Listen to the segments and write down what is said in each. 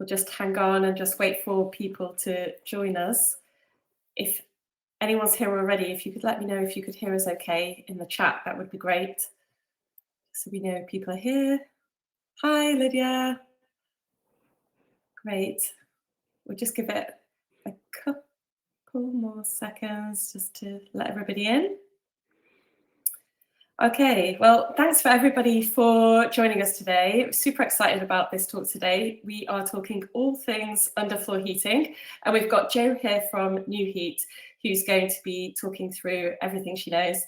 we'll just hang on and just wait for people to join us. If anyone's here already, if you could let me know if you could hear us okay in the chat, that would be great. So we know people are here. Hi, Lydia. Great. We'll just give it a couple more seconds just to let everybody in. Okay, well, thanks for everybody for joining us today. Super excited about this talk today. We are talking all things underfloor heating, and we've got Jo here from New Heat, who's going to be talking through everything she knows.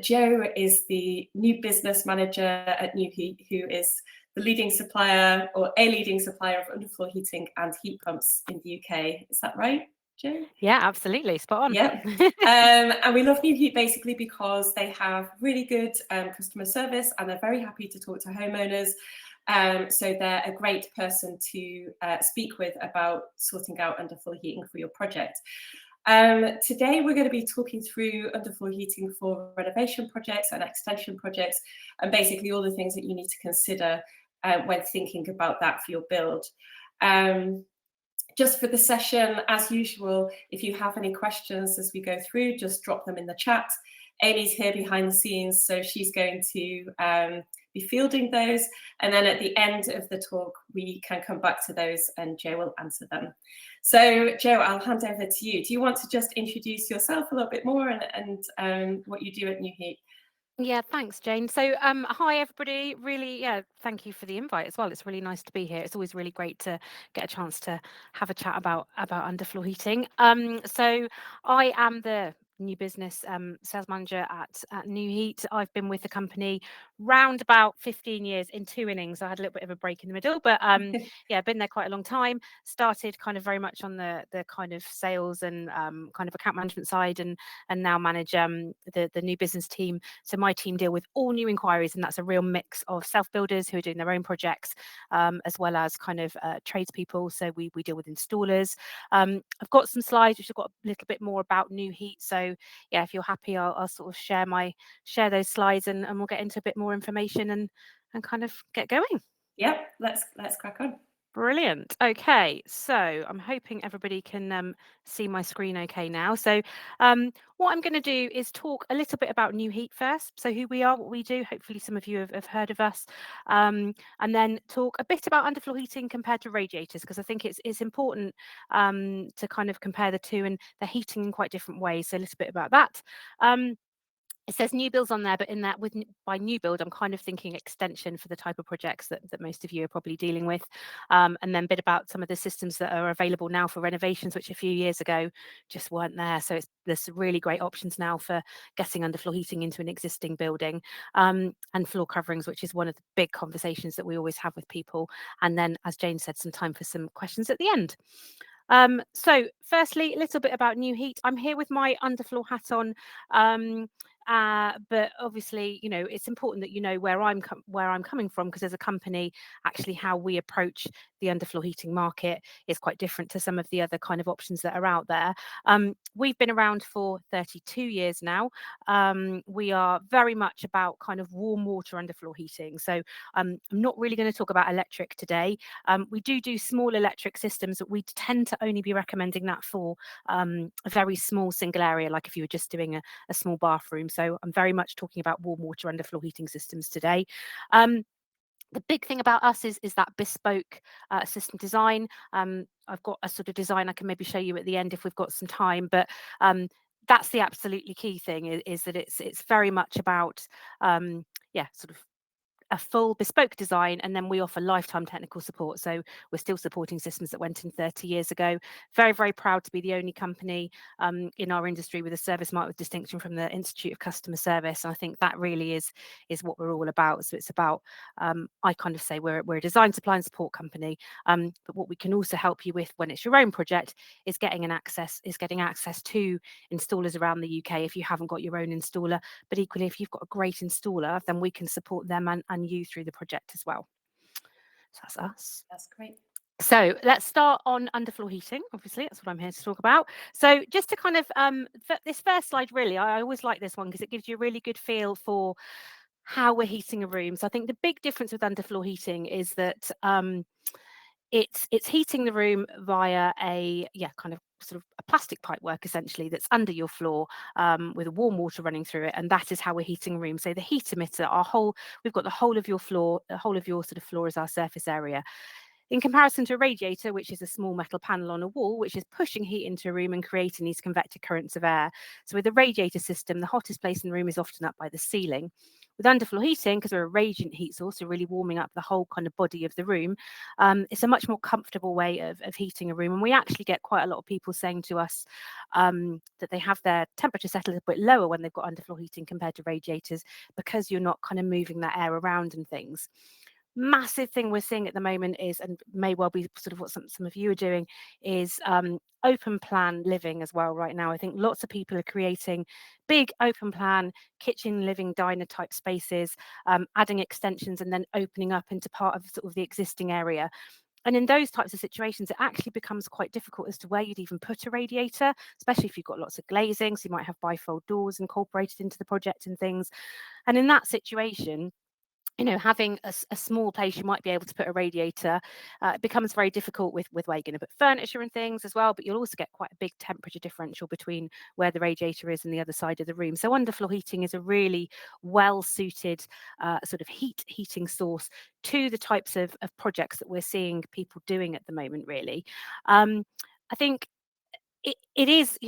Jo is the new business manager at New Heat, who is the leading supplier or a leading supplier of underfloor heating and heat pumps in the UK. Is that right, Jo? Yeah, absolutely. Spot on. Yep. And we love New Heat basically because they have really good customer service and they're very happy to talk to homeowners. So they're a great person to speak with about sorting out underfloor heating for your project. Today we're going to be talking through underfloor heating for renovation projects and extension projects, and basically all the things that you need to consider when thinking about that for your build. Just for the session, as usual, if you have any questions as we go through, just drop them in the chat. Amy's here behind the scenes, so she's going to be fielding those. And then at the end of the talk, we can come back to those and Jo will answer them. So Jo, I'll hand over to you. Do you want to just introduce yourself a little bit more and what you do at New Heat? Yeah, thanks, Jane. So hi, everybody. Really, thank you for the invite as well. It's really nice to be here. It's always really great to get a chance to have a chat about underfloor heating. So I am the new business sales manager at New Heat. I've been with the company round about 15 years in 2 innings. I had a little bit of a break in the middle, but yeah, been there quite a long time. Started kind of very much on the kind of sales and kind of account management side, and now manage the new business team. So my team deal with all new inquiries, and that's a real mix of self-builders who are doing their own projects, as well as kind of tradespeople. So we deal with installers. I've got some slides which have got a little bit more about New Heat. So yeah, if you're happy, I'll sort of share those slides, and we'll get into a bit more information and kind of get going. Yep, let's crack on. Brilliant. Okay, so I'm hoping everybody can see my screen okay now. So what I'm going to do is talk a little bit about New Heat first. So who we are, what we do. Hopefully some of you have heard of us. And then talk a bit about underfloor heating compared to radiators, because I think it's important to kind of compare the two, and they're heating in quite different ways. So a little bit about that. It says new builds on there, but in that by new build, I'm kind of thinking extension for the type of projects that most of you are probably dealing with. And then a bit about some of the systems that are available now for renovations, which a few years ago just weren't there. So there's really great options now for getting underfloor heating into an existing building, and floor coverings, which is one of the big conversations that we always have with people. And then, as Jane said, some time for some questions at the end. So firstly, a little bit about New Heat. I'm here with my underfloor hat on. But obviously, it's important that you know where I'm coming from, because as a company, actually how we approach the underfloor heating market is quite different to some of the other kind of options that are out there. We've been around for 32 years now. We are very much about kind of warm water underfloor heating. So I'm not really going to talk about electric today. We do small electric systems, but we tend to only be recommending that for a very small single area, like if you were just doing a small bathroom. So I'm very much talking about warm water underfloor heating systems today. The big thing about us is that bespoke system design. I've got a sort of design I can maybe show you at the end if we've got some time, but that's the absolutely key thing, is that it's very much about sort of a full bespoke design, and then we offer lifetime technical support. So we're still supporting systems that went in 30 years ago. Very, very proud to be the only company in our industry with a service mark with distinction from the Institute of Customer Service. And I think that really is what we're all about. So it's about, I kind of say we're a design, supply and support company. But what we can also help you with when it's your own project is getting access to installers around the UK if you haven't got your own installer. But equally, if you've got a great installer, then we can support them and you through the project as well. So that's us. That's great. So let's start on underfloor heating. Obviously, that's what I'm here to talk about. So just to kind of, this first slide, really, I always like this one because it gives you a really good feel for how we're heating a room. So I think the big difference with underfloor heating is that it's heating the room via a kind of sort of a plastic pipe work essentially that's under your floor, with warm water running through it, and that is how we're heating the room. So the heat emitter, we've got the whole of your floor, the whole of your sort of floor as our surface area, in comparison to a radiator, which is a small metal panel on a wall, which is pushing heat into a room and creating these convective currents of air. So with the radiator system, the hottest place in the room is often up by the ceiling. With underfloor heating, because we're a radiant heat source, so really warming up the whole kind of body of the room, it's a much more comfortable way of heating a room. And we actually get quite a lot of people saying to us that they have their temperature set a little bit lower when they've got underfloor heating compared to radiators, because you're not kind of moving that air around and things. Massive thing we're seeing at the moment is, and may well be sort of what some of you are doing, is open plan living as well right now. I think lots of people are creating big open plan kitchen, living, diner type spaces, adding extensions and then opening up into part of sort of the existing area. And in those types of situations, it actually becomes quite difficult as to where you'd even put a radiator, especially if you've got lots of glazing. So you might have bifold doors incorporated into the project and things. And in that situation, having a small place you might be able to put a radiator, it becomes very difficult with where you're going to put furniture and things as well. But you'll also get quite a big temperature differential between where the radiator is and the other side of the room. So underfloor heating is a really well suited sort of heating source to the types of projects that we're seeing people doing at the moment, really. I think it is,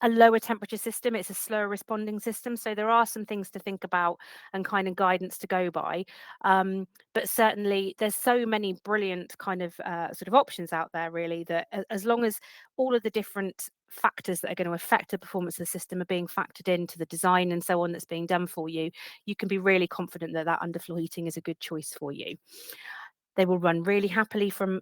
a lower temperature system. It's a slower responding system. So there are some things to think about and kind of guidance to go by. But certainly there's so many brilliant kind of sort of options out there, really, that as long as all of the different factors that are going to affect the performance of the system are being factored into the design and so on that's being done for you, you can be really confident that that underfloor heating is a good choice for you. They will run really happily from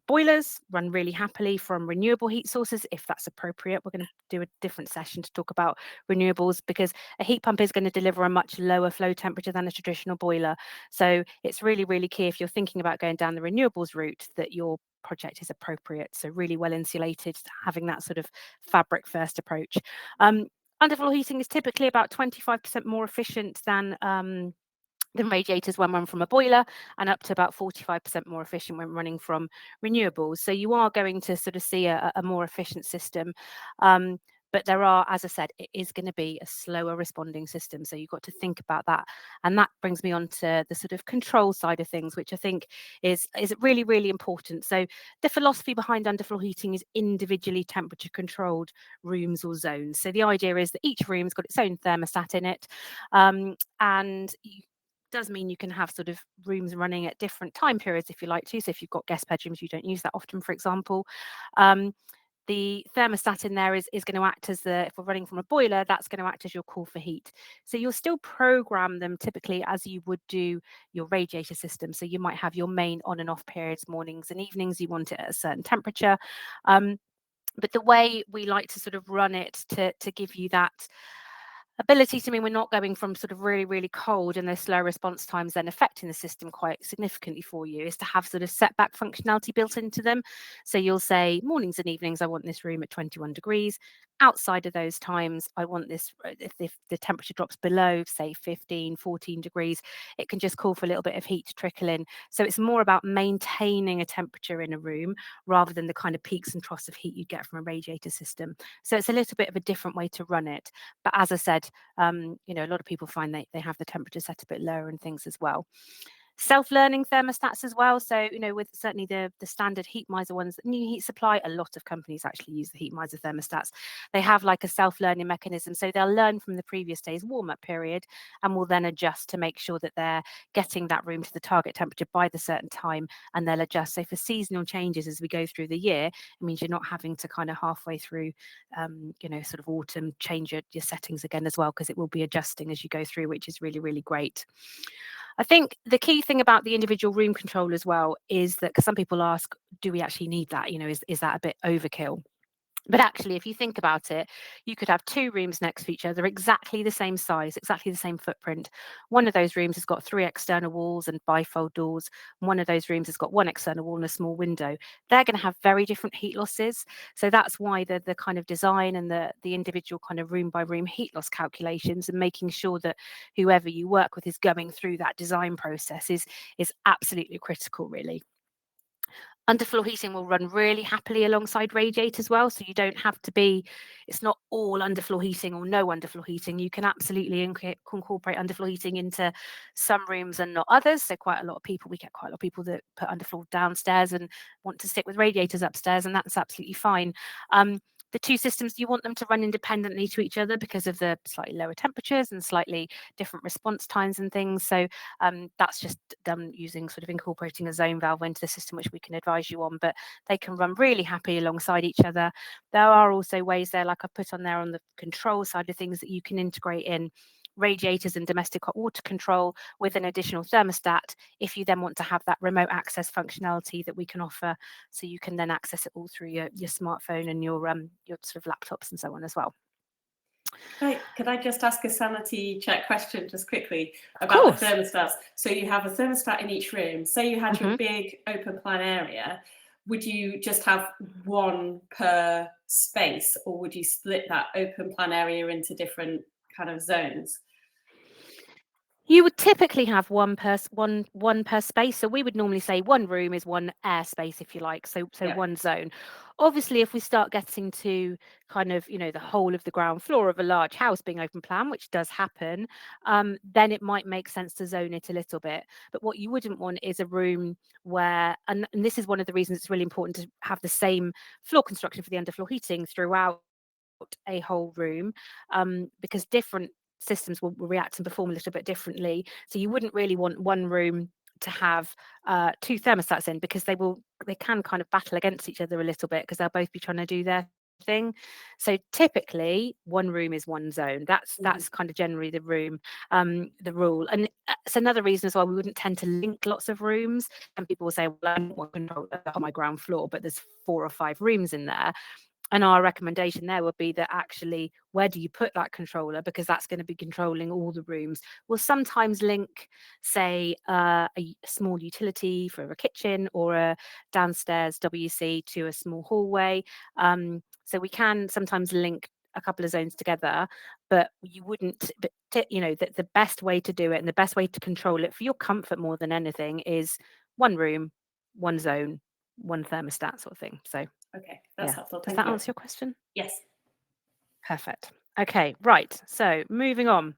boilers, run really happily from renewable heat sources, if that's appropriate. We're going to do a different session to talk about renewables, because a heat pump is going to deliver a much lower flow temperature than a traditional boiler. So it's really, really key, if you're thinking about going down the renewables route, that your project is appropriate. So really well insulated, having that sort of fabric first approach. Underfloor heating is typically about 25% more efficient than radiators when run from a boiler, and up to about 45% more efficient when running from renewables. So you are going to sort of see a more efficient system. But there are, as I said, it is going to be a slower responding system. So you've got to think about that. And that brings me on to the sort of control side of things, which I think is really, really important. So the philosophy behind underfloor heating is individually temperature controlled rooms or zones. So the idea is that each room's got its own thermostat in it. And does mean you can have sort of rooms running at different time periods if you like to. So if you've got guest bedrooms, you don't use that often, for example. The thermostat in there is going to act as if we're running from a boiler, that's going to act as your call for heat. So you'll still program them typically as you would do your radiator system. So you might have your main on and off periods, mornings and evenings, you want it at a certain temperature. But the way we like to sort of run it to give you that ability to mean we're not going from sort of really, really cold and those slow response times then affecting the system quite significantly for you, is to have sort of setback functionality built into them. So you'll say mornings and evenings, I want this room at 21 degrees. Outside of those times, I want this, if the temperature drops below, say 15, 14 degrees, it can just call for a little bit of heat to trickle in. So it's more about maintaining a temperature in a room rather than the kind of peaks and troughs of heat you get from a radiator system. So it's a little bit of a different way to run it. But as I said, a lot of people find they have the temperature set a bit lower and things as well. Self-learning thermostats as well. So, with certainly the standard heat miser ones that New Heat supply, a lot of companies actually use the heat miser thermostats. They have like a self-learning mechanism. So they'll learn from the previous day's warm-up period and will then adjust to make sure that they're getting that room to the target temperature by the certain time, and they'll adjust. So for seasonal changes as we go through the year, it means you're not having to kind of halfway through, sort of autumn, change your settings again as well, because it will be adjusting as you go through, which is really, really great. I think the key thing about the individual room control as well is that, because some people ask, do we actually need that? Is that a bit overkill? But actually, if you think about it, you could have two rooms next to each other, exactly the same size, exactly the same footprint. One of those rooms has got 3 external walls and bifold doors. And one of those rooms has got 1 external wall and a small window. They're going to have very different heat losses. So that's why the kind of design and the individual kind of room by room heat loss calculations, and making sure that whoever you work with is going through that design process is absolutely critical, really. Underfloor heating will run really happily alongside radiators as well. So you don't have to be, it's not all underfloor heating or no underfloor heating. You can absolutely incorporate underfloor heating into some rooms and not others. So we get quite a lot of people that put underfloor downstairs and want to stick with radiators upstairs, and that's absolutely fine. The two systems, you want them to run independently to each other because of the slightly lower temperatures and slightly different response times and things. So that's just done using sort of incorporating a zone valve into the system, which we can advise you on, but they can run really happy alongside each other. There are also ways there, like I put on there on the control side of things, that you can integrate in radiators and domestic hot water control with an additional thermostat if you then want to have that remote access functionality that we can offer, so you can then access it all through your smartphone and your sort of laptops and so on as well. Could I just ask a sanity check question just quickly Of about course. the thermostats? So you have a thermostat in each room. Say you had your Mhm. big open plan area, would you just have one per space, or would you split that open plan area into different kind of zones? You would typically have one per space. So we would normally say one room is one airspace, if you like. So Yeah. one zone. Obviously, if we start getting to kind of, the whole of the ground floor of a large house being open plan, which does happen, then it might make sense to zone it a little bit. But what you wouldn't want is a room where, and this is one of the reasons it's really important to have the same floor construction for the underfloor heating throughout a whole room, because different systems will react and perform a little bit differently. So you wouldn't really want one room to have two thermostats in, because they can kind of battle against each other a little bit, because they'll both be trying to do their thing. So typically one room is one zone. That's kind of generally the rule. And it's another reason as well we wouldn't tend to link lots of rooms. And people will say, well, I don't want control on my ground floor, but there's 4 or 5 rooms in there. And our recommendation there would be that actually, where do you put that controller? Because that's going to be controlling all the rooms. We'll sometimes link, say, a small utility for a kitchen or a downstairs WC to a small hallway. So we can sometimes link a couple of zones together, but you wouldn't. But the best way to do it and the best way to control it for your comfort more than anything is one room, one zone, one thermostat sort of thing. So Okay, that's helpful. does Thank that you. answer your question? Yes. Perfect. Okay, right. So moving on.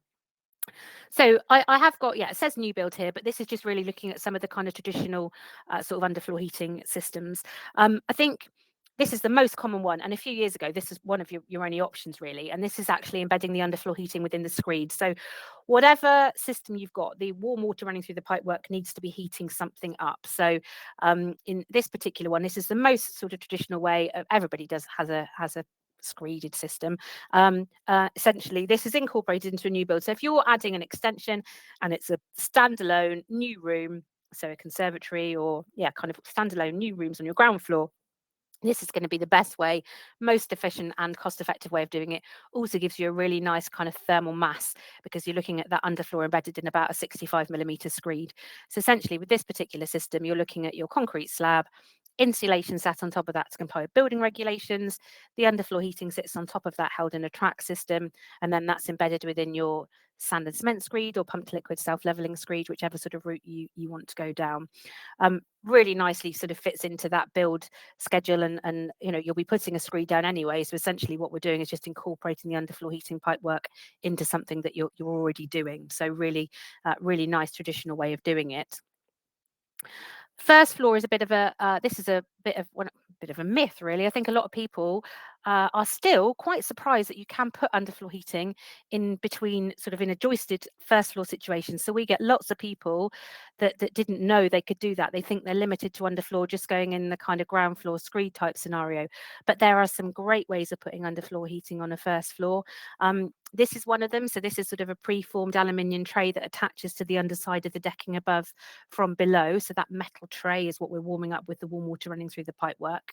So I have got, it says new build here, but this is just really looking at some of the kind of traditional sort of underfloor heating systems. I think this is the most common one. And a few years ago, this is one of your only options, really. And this is actually embedding the underfloor heating within the screed. So whatever system you've got, the warm water running through the pipework needs to be heating something up. So in this particular one, this is the most sort of traditional way. Everybody has a screeded system. Essentially, this is incorporated into a new build. So if you're adding an extension and it's a standalone new room, so a conservatory or kind of standalone new rooms on your ground floor, this is going to be the best way, most efficient and cost-effective way of doing it. Also gives you a really nice kind of thermal mass, because you're looking at that underfloor embedded in about a 65mm screed. So essentially, with this particular system, you're looking at your concrete slab, insulation sat on top of that to comply with building regulations. The underfloor heating sits on top of that, held in a track system, and then that's embedded within your sand and cement screed or pumped liquid self-leveling screed, whichever sort of route you want to go down. Really nicely sort of fits into that build schedule, and you'll be putting a screed down anyway. So essentially what we're doing is just incorporating the underfloor heating pipework into something that you're already doing. So really nice traditional way of doing it. First floor is a bit of a myth, really. I think a lot of people are still quite surprised that you can put underfloor heating in between, sort of in a joisted first floor situation. So we get lots of people that didn't know they could do that. They think they're limited to underfloor just going in the kind of ground floor screed type scenario. But there are some great ways of putting underfloor heating on a first floor. This is one of them. So this is sort of a preformed aluminium tray that attaches to the underside of the decking above from below. So that metal tray is what we're warming up with the warm water running through the pipework.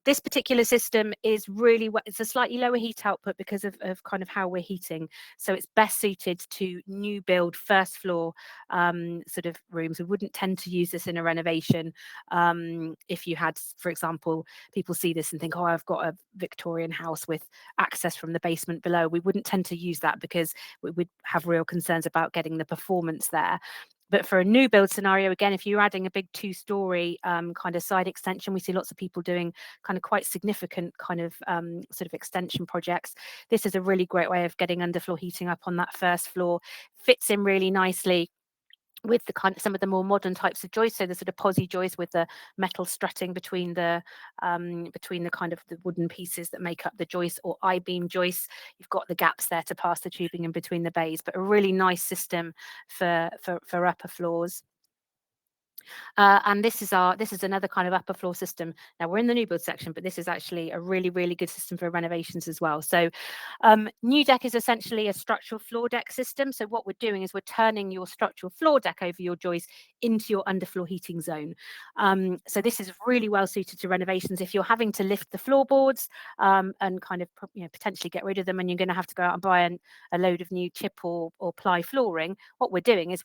This particular system is really, it's a slightly lower heat output because of kind of how we're heating. So it's best suited to new build first floor sort of rooms. We wouldn't tend to use this in a renovation. If you had, for example, people see this and think, oh, I've got a Victorian house with access from the basement below. We wouldn't tend to use that because we would have real concerns about getting the performance there. But for a new build scenario, again, if you're adding a big 2-story kind of side extension, we see lots of people doing kind of quite significant kind of sort of extension projects. This is a really great way of getting underfloor heating up on that first floor. Fits in really nicely with the kind of some of the more modern types of joists, so the sort of posy joist with the metal strutting between the kind of the wooden pieces that make up the joist, or I-beam joists. You've got the gaps there to pass the tubing in between the bays, but a really nice system for upper floors. And this is another kind of upper floor system. Now we're in the new build section, but this is actually a really, really good system for renovations as well. So new deck is essentially a structural floor deck system. So what we're doing is we're turning your structural floor deck over your joist into your underfloor heating zone. So this is really well suited to renovations. If you're having to lift the floorboards and kind of potentially get rid of them, and you're going to have to go out and buy a load of new chip or ply flooring, what we're doing is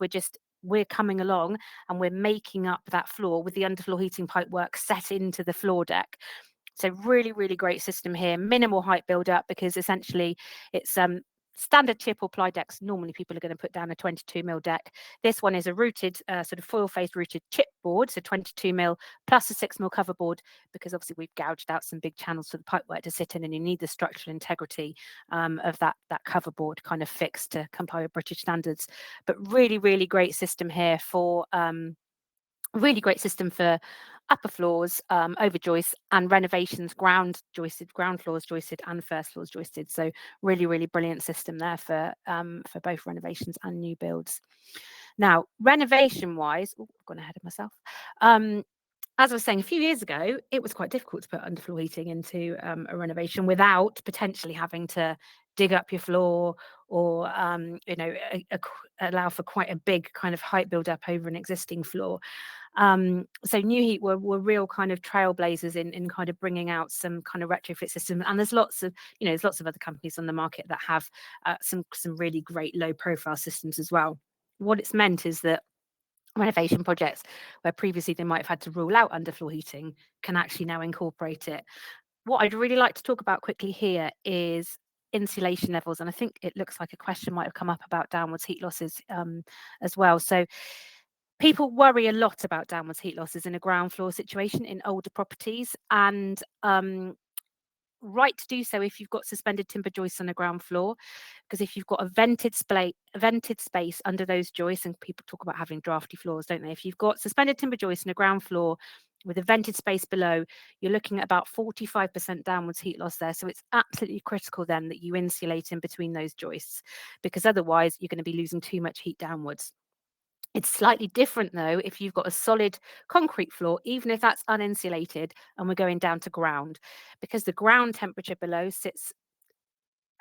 we're coming along and we're making up that floor with the underfloor heating pipework set into the floor deck. So really, really great system here. Minimal height build up, because essentially it's standard chip or ply decks. Normally people are going to put down a 22mm deck. This one is a rooted sort of foil faced rooted chip board, so 22mm plus a 6mm cover board, because obviously we've gouged out some big channels for the pipework to sit in, and you need the structural integrity of that cover board kind of fixed to comply with British standards. But really, really great system here for really great system for upper floors, over joists, and renovations, ground floors joisted, and first floors joisted. So really, really brilliant system there for both renovations and new builds. Now, renovation wise, I've gone ahead of myself. As I was saying, a few years ago, it was quite difficult to put underfloor heating into a renovation without potentially having to dig up your floor, or allow for quite a big kind of height build up over an existing floor. So New Heat were real kind of trailblazers in kind of bringing out some kind of retrofit systems. And there's lots of other companies on the market that have some really great low profile systems as well. What it's meant is that renovation projects where previously they might have had to rule out underfloor heating can actually now incorporate it. What I'd really like to talk about quickly here is insulation levels, and I think it looks like a question might have come up about downwards heat losses as well. So people worry a lot about downwards heat losses in a ground floor situation in older properties, and right to do so if you've got suspended timber joists on the ground floor, because if you've got a vented space under those joists, and people talk about having drafty floors, don't they? If you've got suspended timber joists in a ground floor with a vented space below, you're looking at about 45% downwards heat loss there. So it's absolutely critical then that you insulate in between those joists, because otherwise you're going to be losing too much heat downwards. It's slightly different though if you've got a solid concrete floor, even if that's uninsulated, and we're going down to ground, because the ground temperature below sits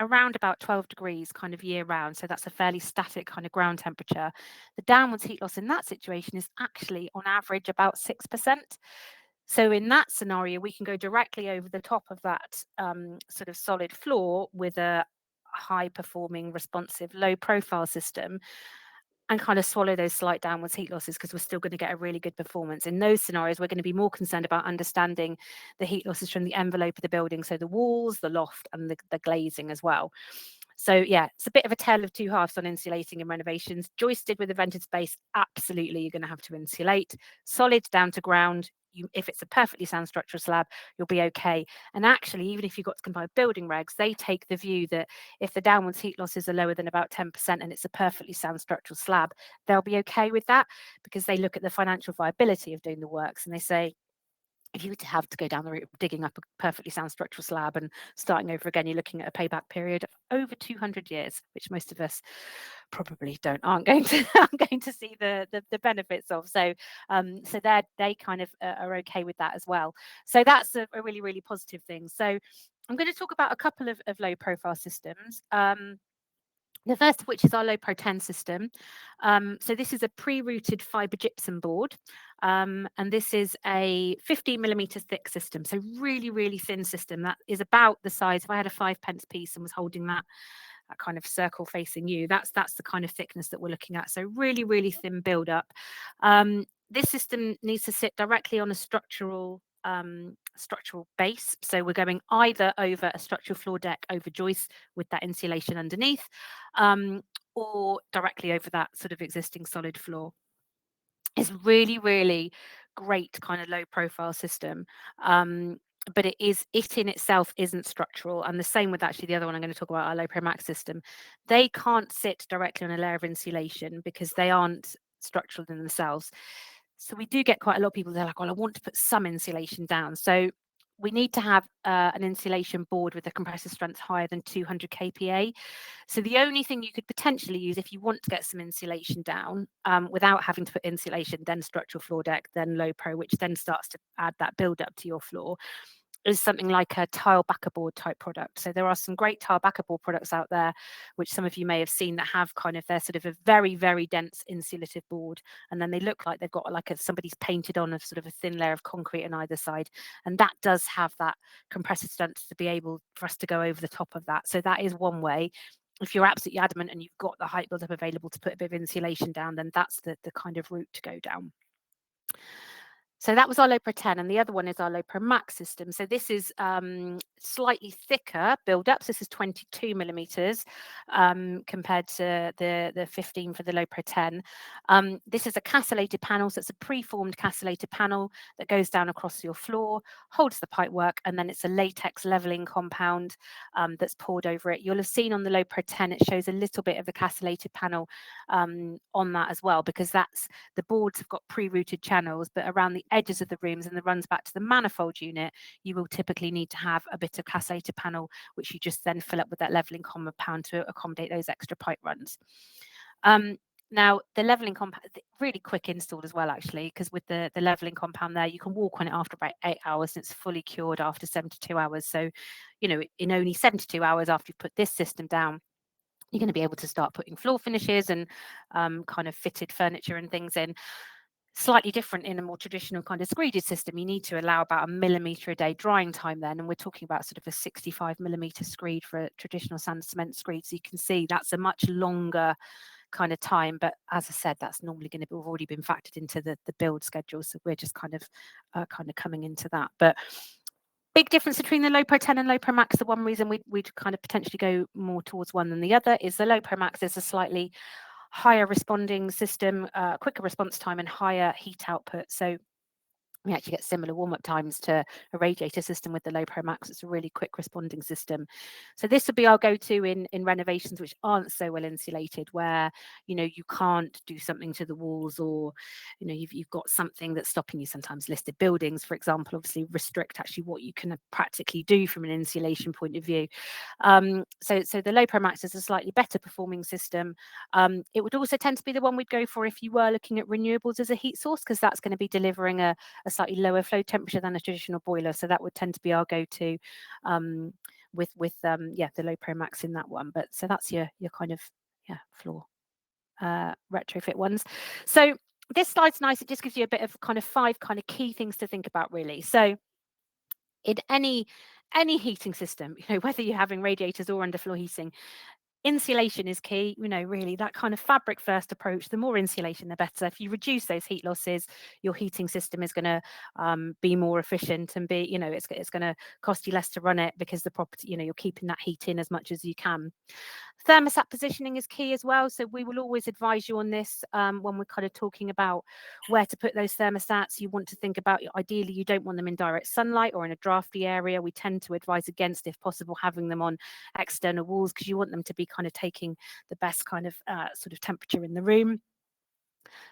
around about 12 degrees kind of year round. So that's a fairly static kind of ground temperature. The downwards heat loss in that situation is actually on average about 6%. So in that scenario, we can go directly over the top of that sort of solid floor with a high performing, responsive, low profile system, and kind of swallow those slight downwards heat losses, because we're still going to get a really good performance. In those scenarios, we're going to be more concerned about understanding the heat losses from the envelope of the building, so the walls, the loft, and the glazing as well. So yeah, it's a bit of a tale of two halves on insulating and renovations. Joisted with a vented space, absolutely you're going to have to insulate. Solid down to ground, if it's a perfectly sound structural slab, you'll be okay. And actually, even if you've got to comply with building regs, they take the view that if the downwards heat losses are lower than about 10% and it's a perfectly sound structural slab, they'll be okay with that, because they look at the financial viability of doing the works, and they say, if you were to have to go down the route of digging up a perfectly sound structural slab and starting over again, you're looking at a payback period of over 200 years, which most of us probably aren't going to see the benefits of. So they kind of are okay with that as well. So that's a really, really positive thing. So I'm going to talk about a couple of low profile systems. The first of which is our low pro 10 system. So this is a pre-routed fibre gypsum board. And this is a 15mm thick system. So really, really thin system. That is about the size, if I had a 5p piece and was holding that kind of circle facing you, that's the kind of thickness that we're looking at. So really, really thin build up. This system needs to sit directly on a structural base. So we're going either over a structural floor deck over joists with that insulation underneath, or directly over that sort of existing solid floor. It's really, really great kind of low profile system. But it in itself isn't structural. And the same with actually the other one I'm going to talk about, our low pro max system. They can't sit directly on a layer of insulation because they aren't structural in themselves. So we do get quite a lot of people, they're like, well, I want to put some insulation down. So we need to have an insulation board with a compressive strength higher than 200 kPa. So the only thing you could potentially use if you want to get some insulation down without having to put insulation, then structural floor deck, then low pro, which then starts to add that build up to your floor, is something like a tile backer board type product. So there are some great tile backer board products out there, which some of you may have seen, that have kind of, they're sort of a very, very dense insulative board. And then they look like they've got like somebody's painted on a sort of a thin layer of concrete on either side. And that does have that compressive strength to be able for us to go over the top of that. So that is one way. If you're absolutely adamant and you've got the height build up available to put a bit of insulation down, then that's the kind of route to go down. So that was our low pro 10, and the other one is our low pro max system. So this is slightly thicker build up. So this is 22 millimeters compared to the 15 for the low pro 10. This is a castellated panel. So it's a preformed castellated panel that goes down across your floor, holds the pipework, and then it's a latex leveling compound that's poured over it. You'll have seen on the low pro 10, it shows a little bit of the castellated panel on that as well, because that's, the boards have got pre-routed channels, but around the edges of the rooms and the runs back to the manifold unit, you will typically need to have a bit of castellated panel, which you just then fill up with that leveling compound to accommodate those extra pipe runs. Now, the leveling compound, really quick install as well, actually, because with the leveling compound there, you can walk on it after about 8 hours, and it's fully cured after 72 hours. So, you know, in only 72 hours after you've put this system down, you're going to be able to start putting floor finishes and kind of fitted furniture and things in. Slightly different in a more traditional kind of screeded system. You need to allow about 1 millimetre a day drying time then, and we're talking about sort of a 65 millimetre screed for a traditional sand cement screed. So you can see that's a much longer kind of time, but as I said, that's normally going to be already been factored into the build schedule. So we're just kind of coming into that. But big difference between the low pro 10 and low pro max. The one reason we'd kind of potentially go more towards one than the other is the low pro max is a slightly higher responding system, quicker response time, and higher heat output. So we actually get similar warm-up times to a radiator system with the low pro max. It's a really quick responding system. So this would be our go-to in renovations which aren't so well insulated, where, you know, you can't do something to the walls, or, you know, you've got something that's stopping you. Sometimes listed buildings, for example, obviously restrict actually what you can practically do from an insulation point of view. So the low pro max is a slightly better performing system. It would also tend to be the one we'd go for if you were looking at renewables as a heat source, because that's going to be delivering a slightly lower flow temperature than a traditional boiler. So that would tend to be our go-to with the low pro max in that one. But so that's your kind of floor retrofit ones. So this slide's nice. It just gives you a bit of kind of 5 kind of key things to think about, really. So in any heating system, you know, whether you're having radiators or underfloor heating, insulation is key. You know, really that kind of fabric first approach, the more insulation the better. If you reduce those heat losses, your heating system is going to be more efficient, and be, you know, it's going to cost you less to run it, because the property, you know, you're keeping that heat in as much as you can. Thermostat positioning is key as well. So we will always advise you on this when we're kind of talking about where to put those thermostats. You want to think about, ideally, you don't want them in direct sunlight or in a drafty area. We tend to advise against, if possible, having them on external walls, because you want them to be kind of taking the best kind of sort of temperature in the room.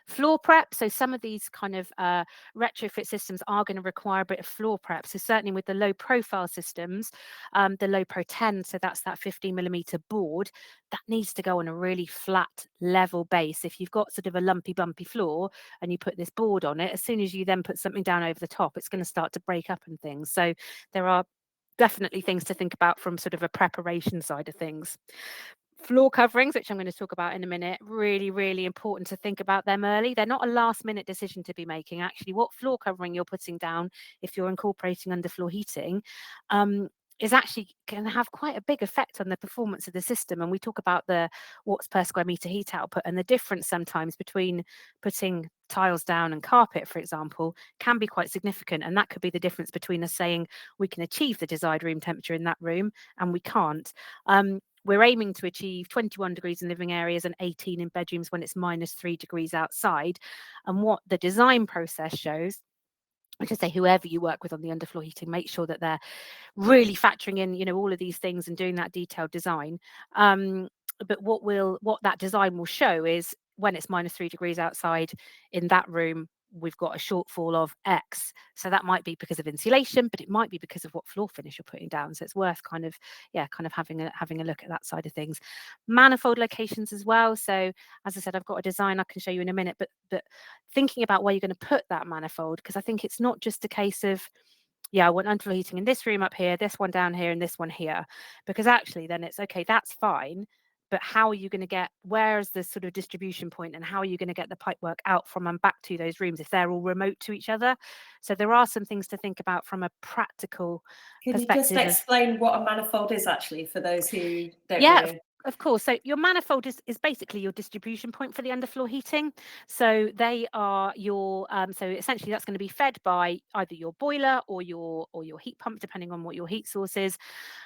Floor prep. So some of these kind of retrofit systems are going to require a bit of floor prep. So certainly with the low profile systems, the low pro 10, so that's that 15 millimeter board, that needs to go on a really flat level base. If you've got sort of a lumpy bumpy floor and you put this board on it, as soon as you then put something down over the top, it's going to start to break up and things. So there are definitely things to think about from sort of a preparation side of things. Floor coverings, which I'm going to talk about in a minute, really, really important to think about them early. They're not a last minute decision to be making. Actually, what floor covering you're putting down, if you're incorporating underfloor heating, is actually going to have quite a big effect on the performance of the system. And we talk about the watts per square meter heat output, and the difference sometimes between putting tiles down and carpet, for example, can be quite significant. And that could be the difference between us saying we can achieve the desired room temperature in that room and we can't. we're aiming to achieve 21 degrees in living areas and 18 in bedrooms when it's -3 degrees outside. And what the design process shows, I should say, whoever you work with on the underfloor heating, make sure that they're really factoring in, you know, all of these things and doing that detailed design. But what that design will show is when it's -3 degrees outside in that room, we've got a shortfall of X. So that might be because of insulation, but it might be because of what floor finish you're putting down. So it's worth kind of having a look at that side of things. Manifold locations as well. So as I said, I've got a design I can show you in a minute, but thinking about where you're going to put that manifold, because I think it's not just a case of, yeah, I want underfloor heating in this room up here, this one down here, and this one here. Because actually then it's okay, that's fine. But how are you going to get, where's the sort of distribution point, and how are you going to get the pipework out from and back to those rooms if they're all remote to each other? So there are some things to think about from a practical Can you just perspective. explain what a manifold is actually for those who don't Yeah, know? of course. So your manifold is basically your distribution point for the underfloor heating. So they are your so essentially that's going to be fed by either your boiler or your heat pump, depending on what your heat source is.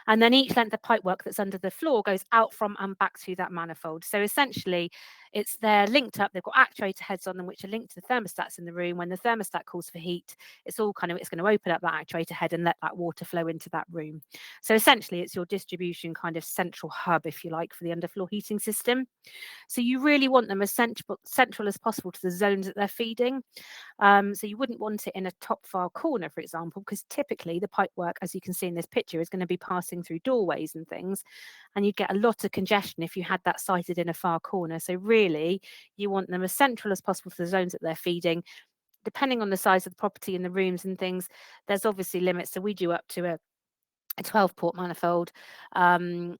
And then each length of pipework that's under the floor goes out from and back to that manifold. So essentially, they're linked up. They've got actuator heads on them, which are linked to the thermostats in the room. When the thermostat calls for heat, it's going to open up that actuator head and let that water flow into that room. So essentially, it's your distribution kind of central hub, if you like, for the underfloor heating system. So you really want them as central as possible to the zones that they're feeding. So you wouldn't want it in a top far corner, for example, because typically the pipework, as you can see in this picture, is going to be passing through doorways and things, and you'd get a lot of congestion if you had that sited in a far corner. So really, you want them as central as possible to the zones that they're feeding. Depending on the size of the property and the rooms and things, there's obviously limits. So we do up to a 12 port manifold, and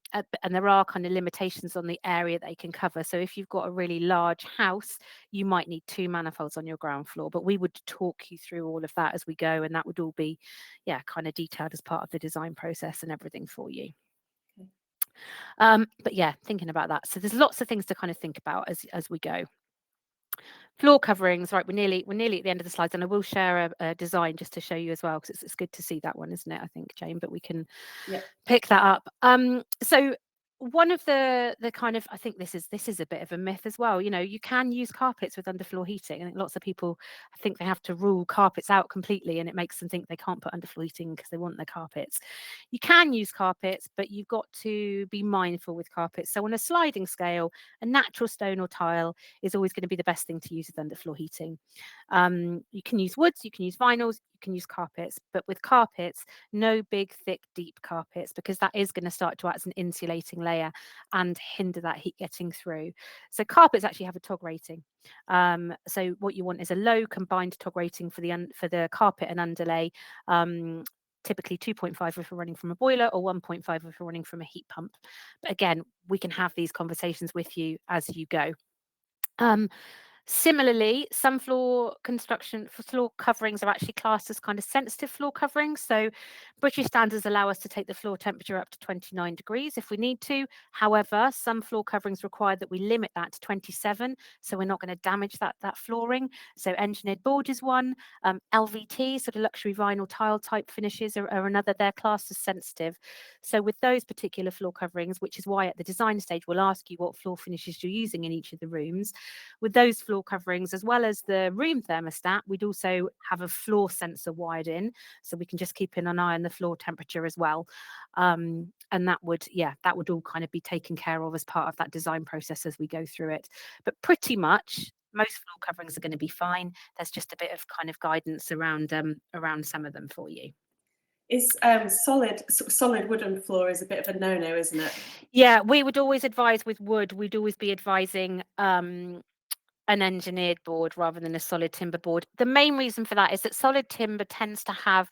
there are kind of limitations on the area they can cover. So if you've got a really large house, you might need 2 manifolds on your ground floor, but we would talk you through all of that as we go, and that would all be kind of detailed as part of the design process and everything for you. But yeah, thinking about that, so there's lots of things to kind of think about as we go. Floor coverings, right? We're nearly at the end of the slides, and I will share a design just to show you as well, because it's good to see that one, isn't it? I think, Jane, but we can pick that up. So one of the kind of, I think this is a bit of a myth as well. You know, you can use carpets with underfloor heating. I think lots of people think they have to rule carpets out completely, and it makes them think they can't put underfloor heating because they want their carpets. You can use carpets, but you've got to be mindful with carpets. So on a sliding scale, a natural stone or tile is always going to be the best thing to use with underfloor heating. You can use woods, you can use vinyls, you can use carpets, but with carpets, no big, thick, deep carpets, because that is going to start to act as an insulating layer and hinder that heat getting through. So carpets actually have a TOG rating. So what you want is a low combined TOG rating for the carpet and underlay. Typically 2.5 if we're running from a boiler, or 1.5 if we're running from a heat pump. But again, we can have these conversations with you as you go. Similarly, some floor coverings are actually classed as kind of sensitive floor coverings. So British standards allow us to take the floor temperature up to 29 degrees if we need to. However, some floor coverings require that we limit that to 27, so we're not going to damage that flooring. So engineered board is one. LVT, sort of luxury vinyl tile type finishes are another. They're classed as sensitive. So with those particular floor coverings, which is why at the design stage we'll ask you what floor finishes you're using in each of the rooms, with those floor coverings, as well as the room thermostat, we'd also have a floor sensor wired in, so we can just keep an eye on the floor temperature as well. And that would all kind of be taken care of as part of that design process as we go through it. But pretty much most floor coverings are going to be fine. There's just a bit of kind of guidance around some of them for you. Is solid wooden floor is a bit of a no-no, isn't it? Yeah, we would always advise with wood. We'd always be advising an engineered board rather than a solid timber board. The main reason for that is that solid timber tends to have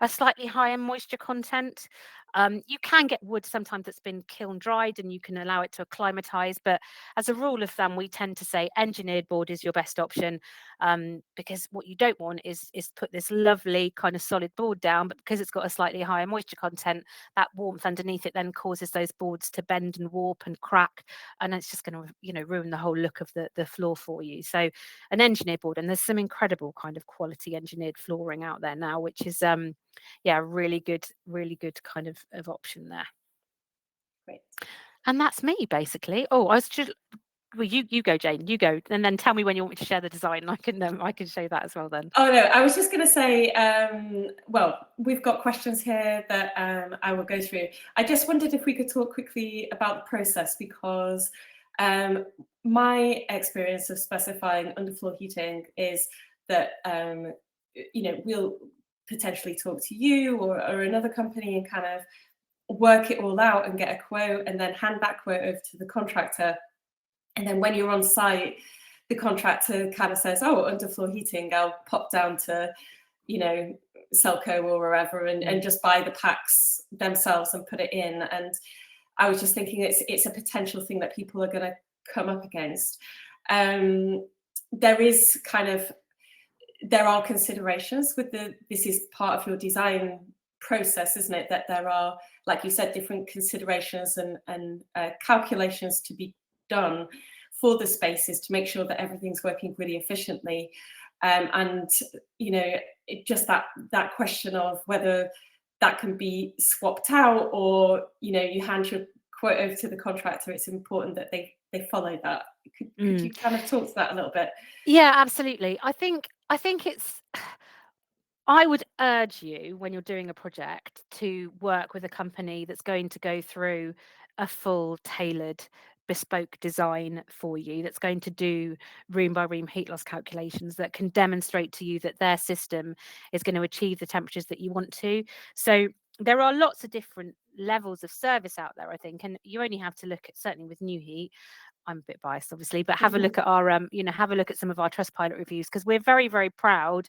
a slightly higher moisture content. You can get wood sometimes that's been kiln dried and you can allow it to acclimatize, but as a rule of thumb, we tend to say engineered board is your best option, because what you don't want is put this lovely kind of solid board down, but because it's got a slightly higher moisture content, that warmth underneath it then causes those boards to bend and warp and crack, and it's just going to ruin the whole look of the floor for you. So an engineered board, and there's some incredible kind of quality engineered flooring out there now, which is really good kind of option there. Great. And that's me basically. Oh, I was just well, you go, Jane. You go, and then tell me when you want me to share the design. I can show that as well then. Oh no, I was just going to say, well, we've got questions here that I will go through. I just wondered if we could talk quickly about the process, because my experience of specifying underfloor heating is that we'll potentially talk to you or another company and kind of work it all out and get a quote, and then hand that quote over to the contractor. And then when you're on site, the contractor kind of says, "Oh, underfloor heating, I'll pop down to, Selco or wherever, and just buy the packs themselves and put it in." And I was just thinking it's a potential thing that people are going to come up against. There are considerations with this is part of your design process, isn't it? That there are, like you said, different considerations and calculations to be done for the spaces to make sure that everything's working really efficiently. And just that question of whether that can be swapped out, or you hand your quote over to the contractor. It's important that they follow that. Could you kind of talk to that a little bit? Yeah, absolutely. I think it's I would urge you, when you're doing a project, to work with a company that's going to go through a full tailored bespoke design for you, that's going to do room by room heat loss calculations, that can demonstrate to you that their system is going to achieve the temperatures that you want to. So there are lots of different levels of service out there, I think, and you only have to look at, certainly with New Heat, I'm a bit biased obviously, but have a look at our have a look at some of our Trustpilot reviews, because we're very, very proud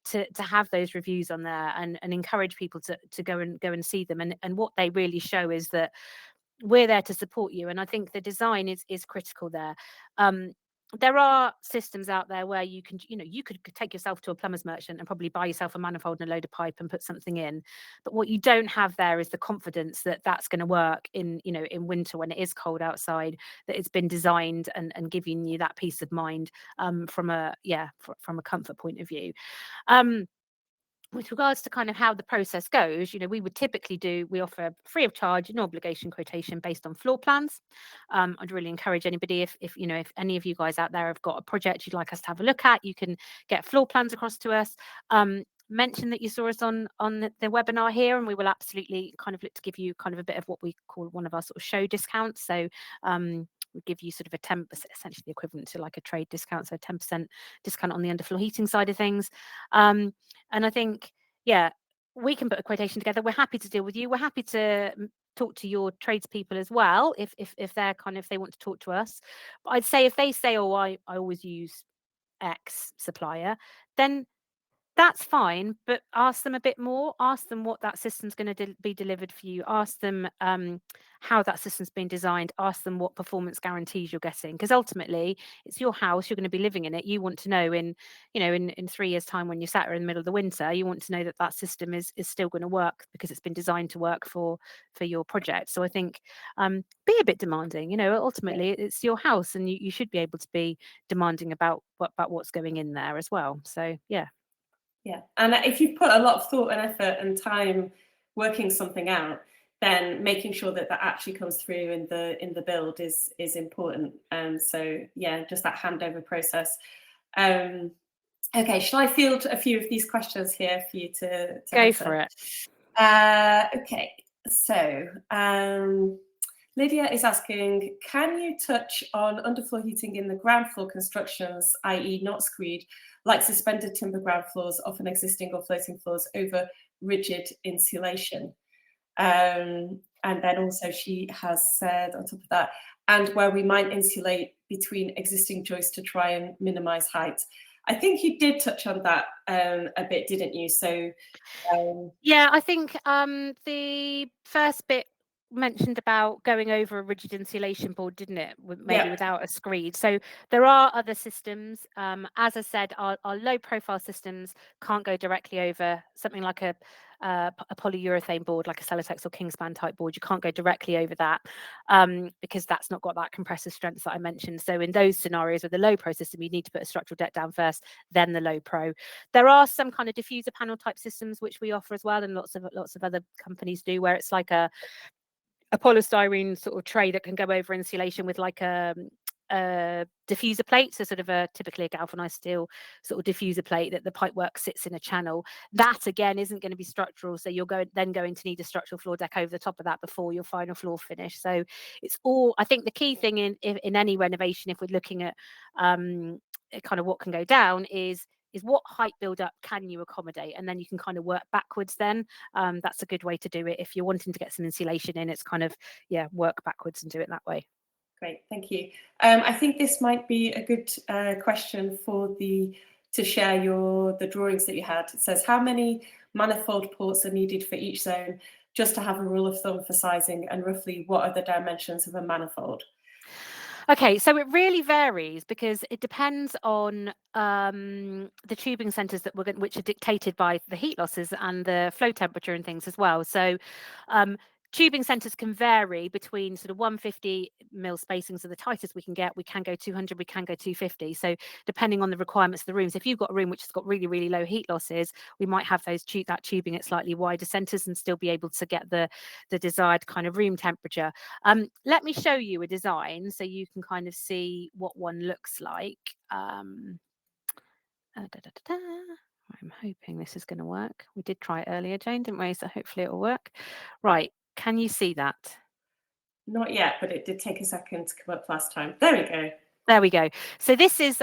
to have those reviews on there, and encourage people to go and see them. And what they really show is that we're there to support you. And I think the design is critical there. There are systems out there where you could take yourself to a plumber's merchant and probably buy yourself a manifold and a load of pipe and put something in. But what you don't have there is the confidence that that's going to work in winter when it is cold outside, that it's been designed and giving you that peace of mind from a comfort point of view. With regards to kind of how the process goes, we would typically we offer free of charge, no obligation quotation based on floor plans. I'd really encourage anybody, if any of you guys out there have got a project you'd like us to have a look at, you can get floor plans across to us. Mention that you saw us on the webinar here, and we will absolutely kind of look to give you kind of a bit of what we call one of our sort of show discounts. So we give you sort of a 10%, essentially equivalent to like a trade discount, so a 10% discount on the underfloor heating side of things. And I think, we can put a quotation together. We're happy to deal with you. We're happy to talk to your tradespeople as well, if they want to talk to us. But I'd say if they say, "Oh, I always use X supplier," then that's fine, but ask them a bit more. Ask them what that system's going to be delivered for you. Ask them how that system's been designed. Ask them what performance guarantees you're getting, because ultimately it's your house. You're going to be living in it. You want to know in 3 years' time, when you're sat there in the middle of the winter, you want to know that that system is still going to work, because it's been designed to work for your project. So I think be a bit demanding. Ultimately it's your house, and you should be able to be demanding about what's going in there as well. So yeah. Yeah, and if you've put a lot of thought and effort and time working something out, then making sure that actually comes through in the build is important. So yeah, just that handover process. Okay, shall I field a few of these questions here for you to go answer? for it? Okay, so Lydia is asking, can you touch on underfloor heating in the ground floor constructions, i.e. not screed, like suspended timber ground floors, often existing or floating floors, over rigid insulation? And then also she has said on top of that, and where we might insulate between existing joists to try and minimize height. I think you did touch on that a bit, didn't you? So yeah, I think the first bit mentioned about going over a rigid insulation board, didn't it? Maybe without a screed. So there are other systems. As I said, our low profile systems can't go directly over something like a polyurethane board, like a Celotex or Kingspan type board. You can't go directly over that because that's not got that compressive strength that I mentioned. So in those scenarios with the low pro system, you need to put a structural deck down first, then the low pro. There are some kind of diffuser panel type systems which we offer as well, and lots of other companies do, where it's like a polystyrene sort of tray that can go over insulation with like a diffuser plate, so sort of typically a galvanized steel sort of diffuser plate that the pipework sits in a channel. That again isn't going to be structural, so you're going to need a structural floor deck over the top of that before your final floor finish. So it's all, I think the key thing in any renovation, if we're looking at kind of what can go down, is what height build up can you accommodate, and then you can kind of work backwards then. That's a good way to do it. If you're wanting to get some insulation in, it's kind of, yeah, work backwards and do it that way. Great, thank you. I think this might be a good question to share the drawings that you had. It says, how many manifold ports are needed for each zone, just to have a rule of thumb for sizing, and roughly what are the dimensions of a manifold? Okay, so it really varies because it depends on the tubing centres which are dictated by the heat losses and the flow temperature and things as well. So tubing centres can vary between sort of 150 mil spacings are the tightest we can get. We can go 200, we can go 250. So depending on the requirements of the rooms, if you've got a room which has got really, really low heat losses, we might have that tubing at slightly wider centres and still be able to get the desired kind of room temperature. Let me show you a design so you can kind of see what one looks like. I'm hoping this is going to work. We did try it earlier, Jane, didn't we? So hopefully it will work. Right, can you see that? Not yet, but it did take a second to come up last time. There we go. There we go. So this is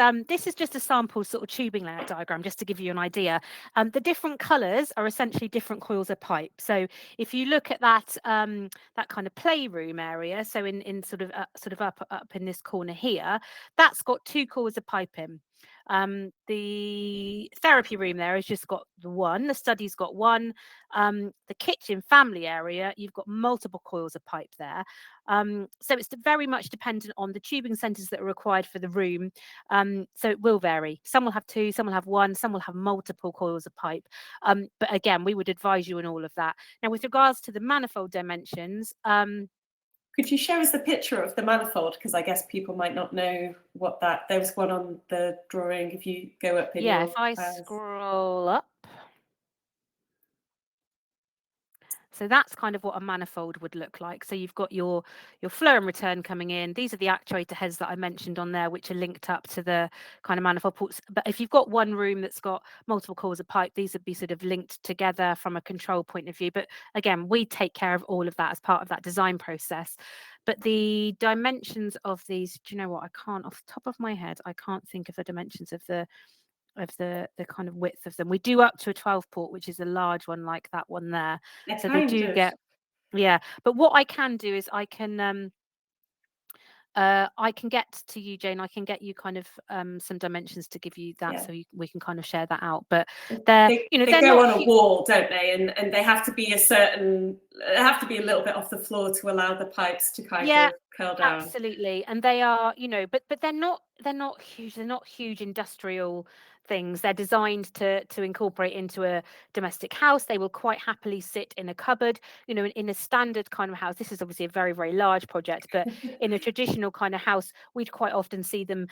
just a sample sort of tubing layout diagram, just to give you an idea. The different colours are essentially different coils of pipe. So if you look at that that kind of playroom area, so in sort of up in this corner here, that's got 2 coils of pipe in. The therapy room there has just got the one. The study's got one. The kitchen family area, you've got multiple coils of pipe there. So it's very much dependent on the tubing centres that are required for the room. So it will vary. Some will have 2, some will have 1, some will have multiple coils of pipe. But again, we would advise you on all of that. Now, with regards to the manifold dimensions, could you show us the picture of the manifold? Because I guess people might not know what that. There was one on the drawing. If you go up in yeah, your if I scroll up. So that's kind of what a manifold would look like. So you've got your flow and return coming in. These are the actuator heads that I mentioned on there, which are linked up to the kind of manifold ports. But if you've got one room that's got multiple coils of pipe, these would be sort of linked together from a control point of view. But again, we take care of all of that as part of that design process. But the dimensions of these, do you know what? I can't, off the top of my head, I can't think of the dimensions of the kind of width of them. We do up to a 12 port, which is a large one like that one there. So they do get, yeah. But what I can do is I can get to you, Jane. I can get you kind of some dimensions to give you that, Yeah. so we can kind of share that out. But they they're go not on a wall, don't they? And they have to be have to be a little bit off the floor to allow the pipes to kind of curl down. Absolutely. And they are, but they're not huge. They're not huge industrial things. They're designed to incorporate into a domestic house. They will quite happily sit in a cupboard. In a standard kind of house, this is obviously a very, very large project, but in a traditional kind of house, we'd quite often see them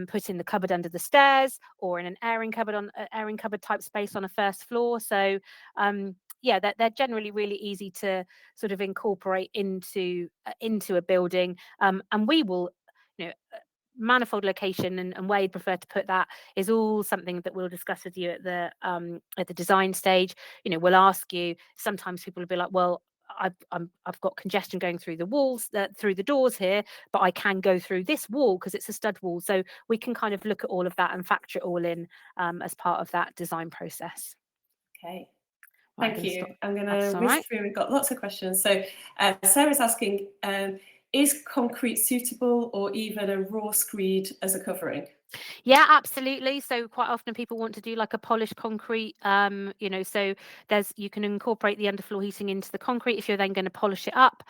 put in the cupboard under the stairs, or in an airing cupboard type space on a first floor. So yeah, they're generally really easy to sort of incorporate into a building, and we will, manifold location and where you'd prefer to put that is all something that we'll discuss with you at the design stage. We'll ask you. Sometimes people will be like, well, I've got congestion going through the walls, through the doors here, but I can go through this wall because it's a stud wall. So we can kind of look at all of that and factor it all in as part of that design process. Okay. Right, Thank you. stop. I'm going That's to all whisk right. through. We've got lots of questions. So Sarah's asking, is concrete suitable, or even a raw screed as a covering? Yeah, absolutely. So quite often people want to do like a polished concrete, so you can incorporate the underfloor heating into the concrete if you're then going to polish it up.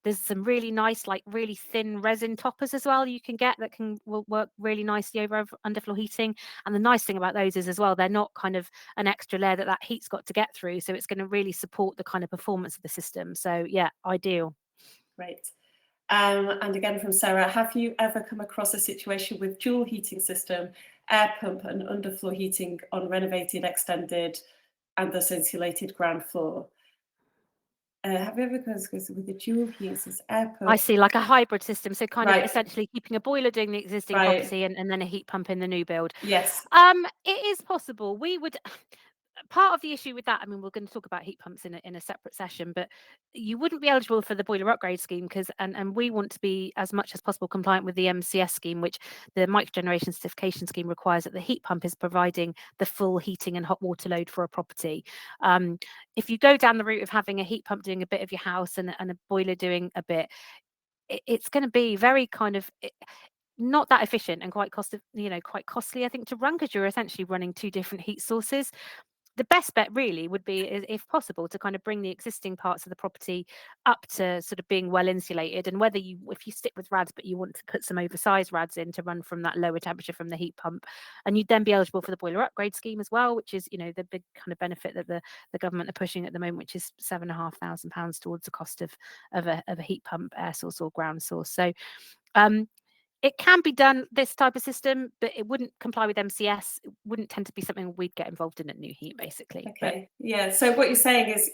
There's some really nice, like really thin resin toppers as well you can get that will work really nicely over underfloor heating. And the nice thing about those is as well, they're not kind of an extra layer that heat's got to get through. So it's going to really support the kind of performance of the system. So yeah, ideal. Great. And again from Sarah, have you ever come across a situation with dual heating system, air pump and underfloor heating on renovated, extended and thus insulated ground floor? have you ever gone with the dual heats as I airport? see, like a hybrid system, so kind of Right, essentially keeping a boiler doing the existing right. property and then a heat pump in the new build. Yes. It is possible. We would part of the issue with that, I mean, we're going to talk about heat pumps in a separate session, but you wouldn't be eligible for the boiler upgrade scheme because, and we want to be as much as possible compliant with the MCS scheme, which the microgeneration certification scheme requires that the heat pump is providing the full heating and hot water load for a property. Um, if you go down the route of having a heat pump doing a bit of your house and a boiler doing a bit, it's going to be very kind of not that efficient and quite quite costly, I think, to run because you're essentially running two different heat sources. The best bet really would be, if possible, to kind of bring the existing parts of the property up to sort of being well insulated. And whether if you stick with rads, but you want to put some oversized rads in to run from that lower temperature from the heat pump, and you'd then be eligible for the boiler upgrade scheme as well, which is, the big kind of benefit that the government are pushing at the moment, which is £7,500 towards the cost of a heat pump, air source or ground source. So um, it can be done, this type of system, but it wouldn't comply with MCS. It wouldn't tend to be something we'd get involved in at New Heat, basically. But Okay. Yeah. So what you're saying is,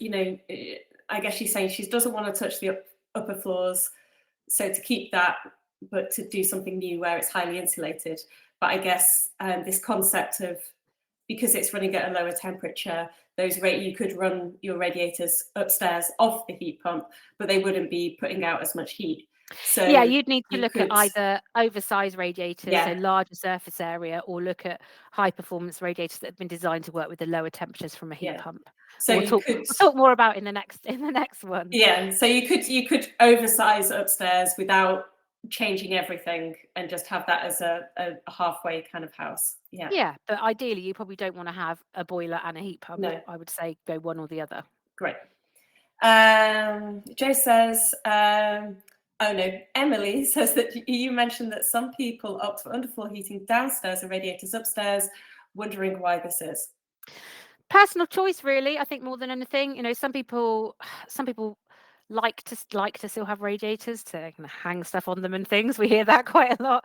I guess she's saying she doesn't want to touch the upper floors, so to keep that, but to do something new where it's highly insulated. But I guess this concept of, because it's running at a lower temperature, you could run your radiators upstairs off the heat pump, but they wouldn't be putting out as much heat. yeah, So you'd need to you look at could, either oversized radiators, so yeah, larger surface area, or look at high performance radiators that have been designed to work with the lower temperatures from a heat yeah. pump. So We'll you talk could, we'll talk more about in the next one. yeah. So you could oversize upstairs without changing everything and just have that as a halfway kind of house. Yeah. Yeah, but ideally you probably don't want to have a boiler and a heat pump. No. I would say go one or the other. Great. Joe says, oh no, Emily says that you mentioned that some people opt for underfloor heating downstairs and radiators upstairs, wondering why this is. Personal choice, really. I think more than anything, some people like to still have radiators to kind of hang stuff on them and things. We hear that quite a lot.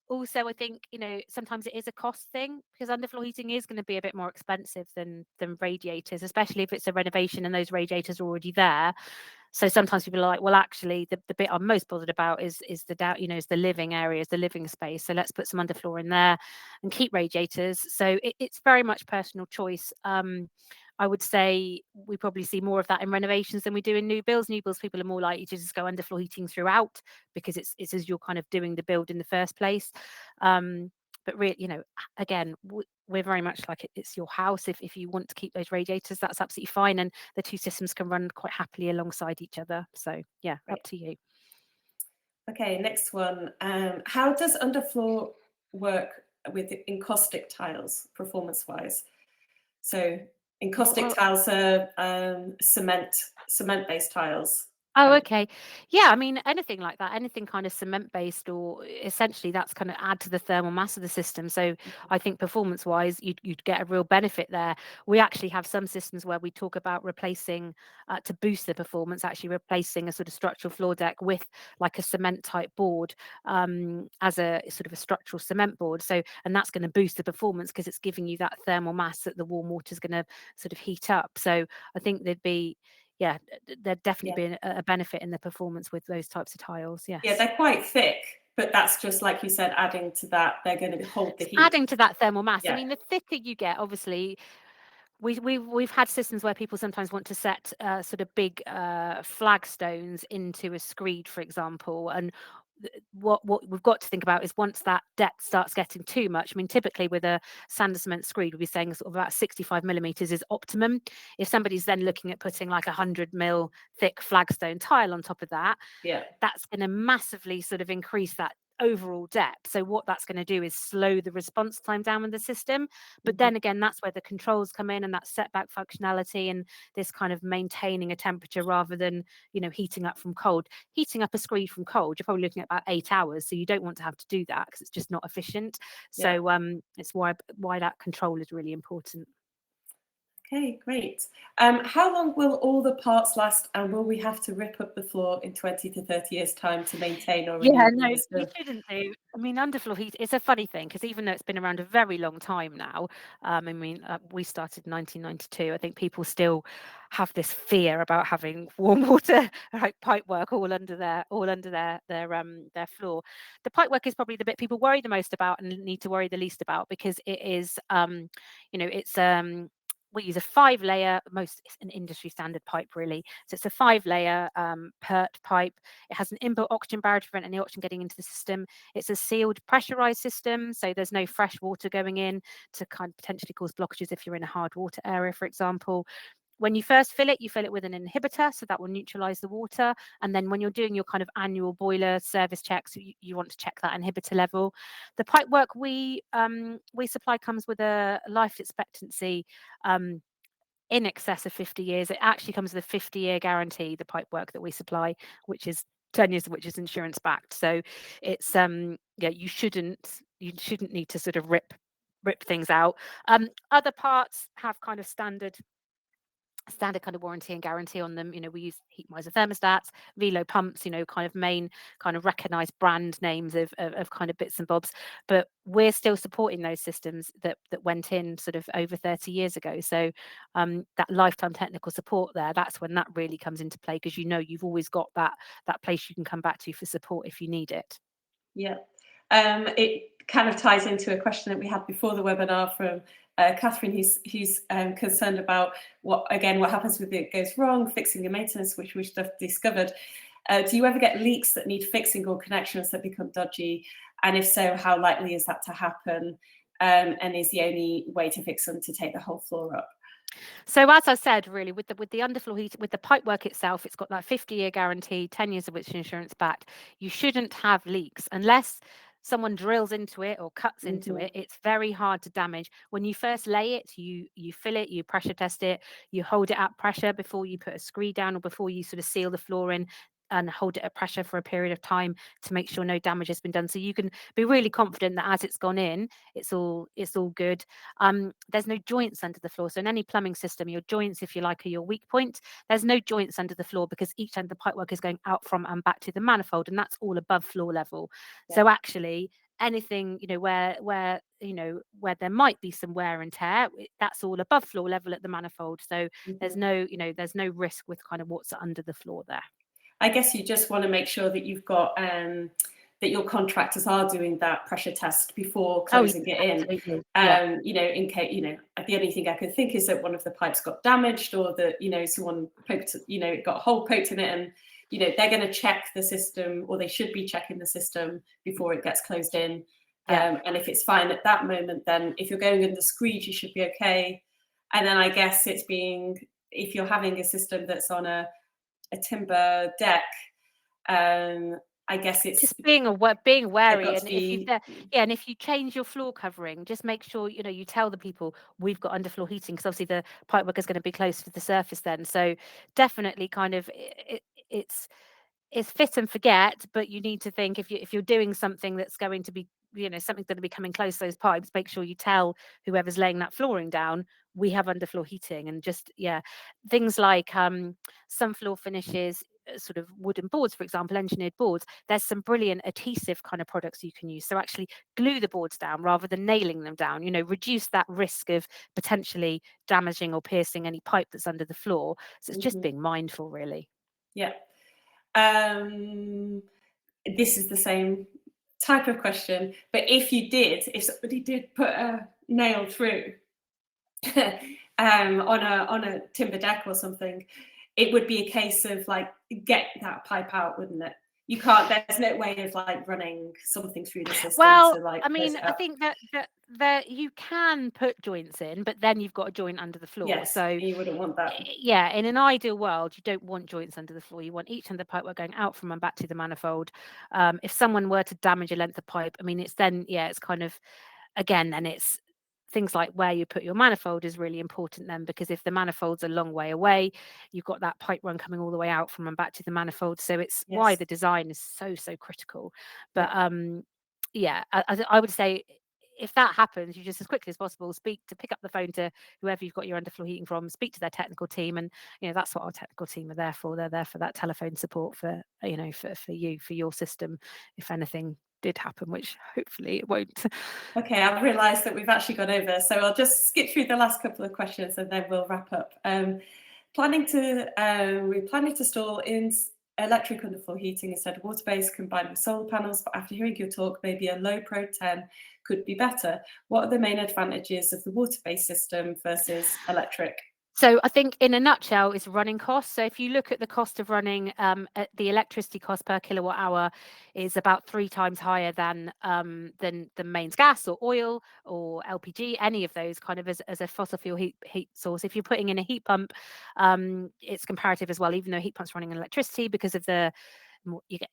Also, I think sometimes it is a cost thing because underfloor heating is going to be a bit more expensive than radiators, especially if it's a renovation and those radiators are already there. So sometimes people are like, well, actually, the bit I'm most bothered about is is the living areas, the living space. So let's put some underfloor in there and keep radiators. So it's very much personal choice. I would say we probably see more of that in renovations than we do in new builds. New builds, people are more likely to just go underfloor heating throughout because it's as you're kind of doing the build in the first place. But really, again, we're very much like it's your house. If you want to keep those radiators, that's absolutely fine, and the two systems can run quite happily alongside each other. So yeah, Right. up to you. Okay, next one. How does underfloor work with encaustic tiles, performance-wise? So encaustic Well, tiles are cement-based tiles. oh, Um, okay. Yeah, I mean, anything like that, anything kind of cement based, or essentially that's kind of add to the thermal mass of the system. So I think performance wise, you'd get a real benefit there. We actually have some systems where we talk about replacing, to boost the performance, actually replacing a sort of structural floor deck with like a cement type board, as a sort of a structural cement board. So, and that's going to boost the performance because it's giving you that thermal mass that the warm water is going to sort of heat up. So I think yeah, there'd definitely yeah. be a benefit in the performance with those types of tiles. Yeah, Yes. they're quite thick, but that's just like you said, adding to that, they're going to hold the It's heat. adding to that thermal mass. I Yeah, mean, the thicker you get, obviously, we've had systems where people sometimes want to set sort of big flagstones into a screed, for example, and what we've got to think about is once that depth starts getting too much. I mean, typically with a sand cement screed, we'd be saying sort of about 65 millimeters is optimum. If somebody's then looking at putting like 100 mil thick flagstone tile on top of that, yeah, that's going to massively sort of increase that overall depth. So what that's going to do is slow the response time down with the system. But mhm, then again, that's where the controls come in and that setback functionality and this kind of maintaining a temperature rather than, heating up from cold. Heating up a screed from cold, you're probably looking at about 8 hours. So you don't want to have to do that because it's just not efficient. yeah. So it's why that control is really important. Okay, great. How long will all the parts last, and will we have to rip up the floor in 20 to 30 years' time to maintain or Yeah, renew no, the you system? shouldn't do. I mean, underfloor heat, it's a funny thing because even though it's been around a very long time now, I mean, we started in 1992. I think people still have this fear about having warm water, like pipe work all under their floor. The pipe work is probably the bit people worry the most about and need to worry the least about because it is, it's we use a 5-layer, it's an industry standard pipe really. So it's a 5-layer PERT pipe. It has an inbuilt oxygen barrier to prevent any oxygen getting into the system. It's a sealed pressurized system, so there's no fresh water going in to kind of potentially cause blockages if you're in a hard water area, for example. When you first fill it, you fill it with an inhibitor, so that will neutralize the water. And then when you're doing your kind of annual boiler service checks, you want to check that inhibitor level. The pipe work we supply comes with a life expectancy in excess of 50 years. It actually comes with a 50-year guarantee, the pipe work that we supply, which is 10 years of which is insurance backed. So it's yeah, you shouldn't need to sort of rip things out. Other parts have kind of standard kind of warranty and guarantee on them. We use heat miser thermostats, velo pumps, kind of main kind of recognized brand names of kind of bits and bobs. But we're still supporting those systems that went in sort of over 30 years ago. So that lifetime technical support there, that's when that really comes into play, because you've always got that place you can come back to for support if you need it. Yeah. It kind of ties into a question that we had before the webinar from Catherine, who's concerned about what happens when it goes wrong, fixing the maintenance, which we've discovered. Do you ever get leaks that need fixing or connections that become dodgy? And if so, how likely is that to happen? And is the only way to fix them to take the whole floor up? So as I said, really, with the underfloor heat, with the pipework itself, it's got that 50-year guarantee, 10 years of which is insurance backed. You shouldn't have leaks unless someone drills into it or cuts into it. It's very hard to damage. When you first lay it, you fill it, you pressure test it, you hold it at pressure before you put a screed down or before you sort of seal the floor in, and hold it at pressure for a period of time to make sure no damage has been done. So you can be really confident that as it's gone in, it's all good. There's no joints under the floor. So in any plumbing system, your joints, if you like, are your weak point. There's no joints under the floor because each end of the pipework is going out from and back to the manifold, and that's all above floor level. Yeah. So actually, anything where there might be some wear and tear, that's all above floor level at the manifold. So there's no risk with kind of what's under the floor there. I guess you just want to make sure that you've got that your contractors are doing that pressure test before closing it in. In case, the only thing I could think is that one of the pipes got damaged, or that someone poked, got a hole poked in it, and they're going to check the system, or they should be checking the system before it gets closed in. And if it's fine at that moment, then if you're going under screed, you should be okay. And then I guess if you're having a system that's on a timber deck, I guess it's just being wary. And if you change your floor covering, just make sure you tell the people we've got underfloor heating, because obviously the pipework is going to be close to the surface then. So definitely kind of it's fit and forget, but you need to think, if you're doing something that's going to be something's going to be coming close to those pipes, make sure you tell whoever's laying that flooring down, we have underfloor heating. And just things like some floor finishes, sort of wooden boards, for example, engineered boards, there's some brilliant adhesive kind of products you can use. So actually glue the boards down rather than nailing them down, reduce that risk of potentially damaging or piercing any pipe that's under the floor. So it's just being mindful, really. Yeah. This is the same type of question, but if somebody did put a nail through on a timber deck or something, it would be a case of get that pipe out, wouldn't it? You can't. There's no way of running something through the system. Well, to, I mean, I think that you can put joints in, but then you've got a joint under the floor. Yes, so you wouldn't want that. Yeah, in an ideal world, you don't want joints under the floor. You want each end of the pipework going out from and back to the manifold. If someone were to damage a length of pipe, I mean, it's kind of, again, then it's things like where you put your manifold is really important then, because if the manifold's a long way away, you've got that pipe run coming all the way out from and back to the manifold. So it's why the design is so critical. But I would say if that happens, you just as quickly as possible pick up the phone to whoever you've got your underfloor heating from, speak to their technical team, and that's what our technical team are there for. They're there for that telephone support for for your system if anything did happen, which hopefully it won't. Okay, I've realised that we've actually gone over, so I'll just skip through the last couple of questions and then we'll wrap up. We're planning to install in electric underfloor heating instead of water-based combined with solar panels, but after hearing your talk, maybe a low Pro 10 could be better. What are the main advantages of the water-based system versus electric? So I think in a nutshell, it's running costs. So if you look at the cost of running, the electricity cost per kilowatt hour is about 3 times higher than the mains gas or oil or LPG, any of those kind of as a fossil fuel heat source. If you're putting in a heat pump, it's comparative as well, even though heat pumps running on electricity because of the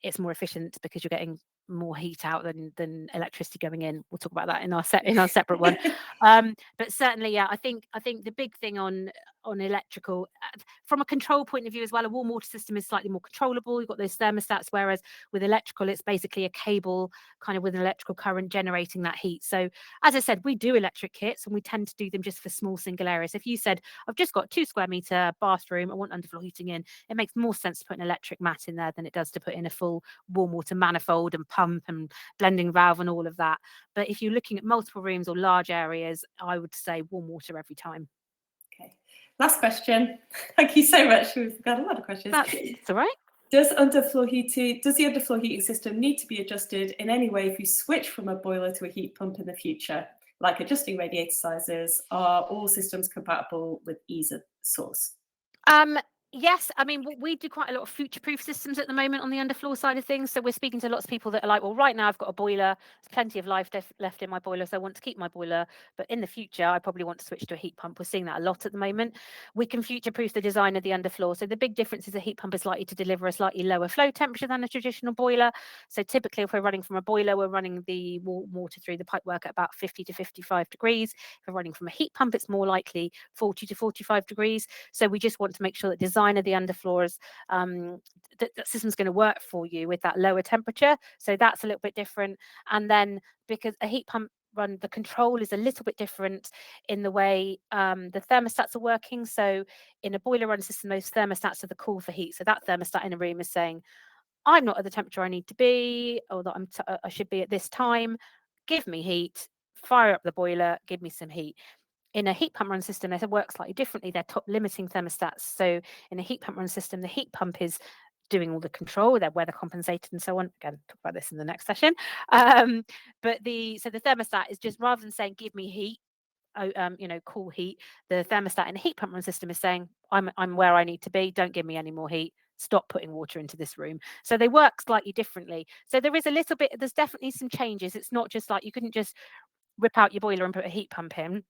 it's more efficient because you're getting more heat out than electricity going in. We'll talk about that in our separate one. But certainly, yeah, I think the big thing on electrical, from a control point of view as well, a warm water system is slightly more controllable. You've got those thermostats, whereas with electrical, it's basically a cable kind of with an electrical current generating that heat. So as I said, we do electric kits and we tend to do them just for small single areas. If you said, I've just got 2 square meter bathroom, I want underfloor heating in, it makes more sense to put an electric mat in there than it does to put in a full warm water manifold and pump and blending valve and all of that. But if you're looking at multiple rooms or large areas, I would say warm water every time. Okay, last question. Thank you so much. We've got a lot of questions. That's all right. Does the underfloor heating system need to be adjusted in any way if you switch from a boiler to a heat pump in the future, like adjusting radiator sizes? Are all systems compatible with either source? Yes, I mean we do quite a lot of future-proof systems at the moment on the underfloor side of things. So we're speaking to lots of people that are like, well, right now I've got a boiler, there's plenty of life left in my boiler, so I want to keep my boiler, but in the future I probably want to switch to a heat pump. We're seeing that a lot at the moment. We can future-proof the design of the underfloor. So the big difference is a heat pump is likely to deliver a slightly lower flow temperature than a traditional boiler. So typically, if we're running from a boiler, we're running the water through the pipework at about 50 to 55 degrees. If we're running from a heat pump, it's more likely 40 to 45 degrees. So we just want to make sure that design of the underfloor is that system's going to work for you with that lower temperature. So that's a little bit different. And then because a heat pump run, the control is a little bit different in the way the thermostats are working. So in a boiler run system, those thermostats are the call for heat. So that thermostat in a room is saying, I'm not at the temperature I need to be, or that I should be at this time. Give me heat, fire up the boiler, give me some heat. In a heat pump run system, it works slightly differently. They're top limiting thermostats. So in a heat pump run system, the heat pump is doing all the control, they're weather compensated and so on. Again, talk about this in the next session. But the thermostat is just, rather than saying give me heat, cool heat, the thermostat in a heat pump run system is saying I'm where I need to be. Don't give me any more heat. Stop putting water into this room. So they work slightly differently. So there is a little bit. There's definitely some changes. It's not just like you couldn't just rip out your boiler and put a heat pump in.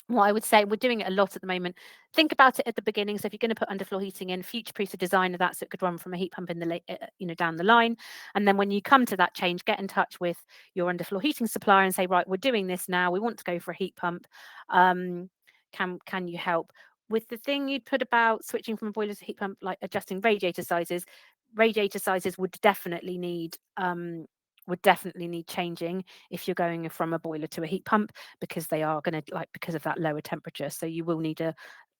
What I would say, we're doing it a lot at the moment. Think about it at the beginning. So if you're going to put underfloor heating in, future-proof the design of that so it could run from a heat pump in the down the line. And then when you come to that change, get in touch with your underfloor heating supplier and say, right, we're doing this now. We want to go for a heat pump. Can you help? With the thing you'd put about switching from a boiler to heat pump, like adjusting radiator sizes would definitely need changing if you're going from a boiler to a heat pump, because they are going to, because of that lower temperature. So you will need a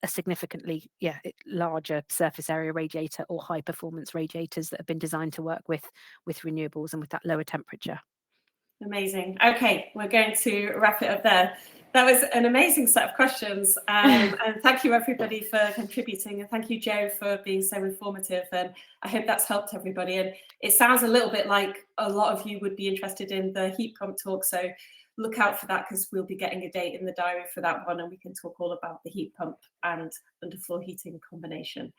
significantly larger surface area radiator or high performance radiators that have been designed to work with renewables and with that lower temperature. Amazing. Okay, we're going to wrap it up there. That was an amazing set of questions. And thank you everybody for contributing. And thank you, Joe, for being so informative. And I hope that's helped everybody. And it sounds a little bit like a lot of you would be interested in the heat pump talk. So look out for that, because we'll be getting a date in the diary for that one. And we can talk all about the heat pump and underfloor heating combination.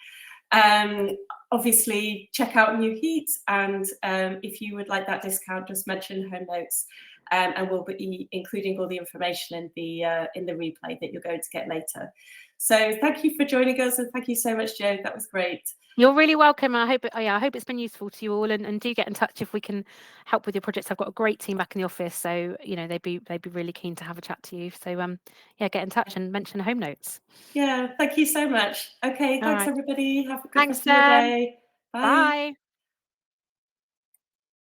Obviously, check out New Heat, and if you would like that discount, just mention HomeNotes, and we'll be including all the information in the replay that you're going to get later. So thank you for joining us, and thank you so much, Joe. That was great. You're really welcome. I hope it's been useful to you all, and do get in touch if we can help with your projects. I've got a great team back in the office, so they'd be really keen to have a chat to you. So get in touch and mention HomeNotes. Yeah, thank you so much. Okay, thanks everybody. Have a good rest of your day. Bye. Bye.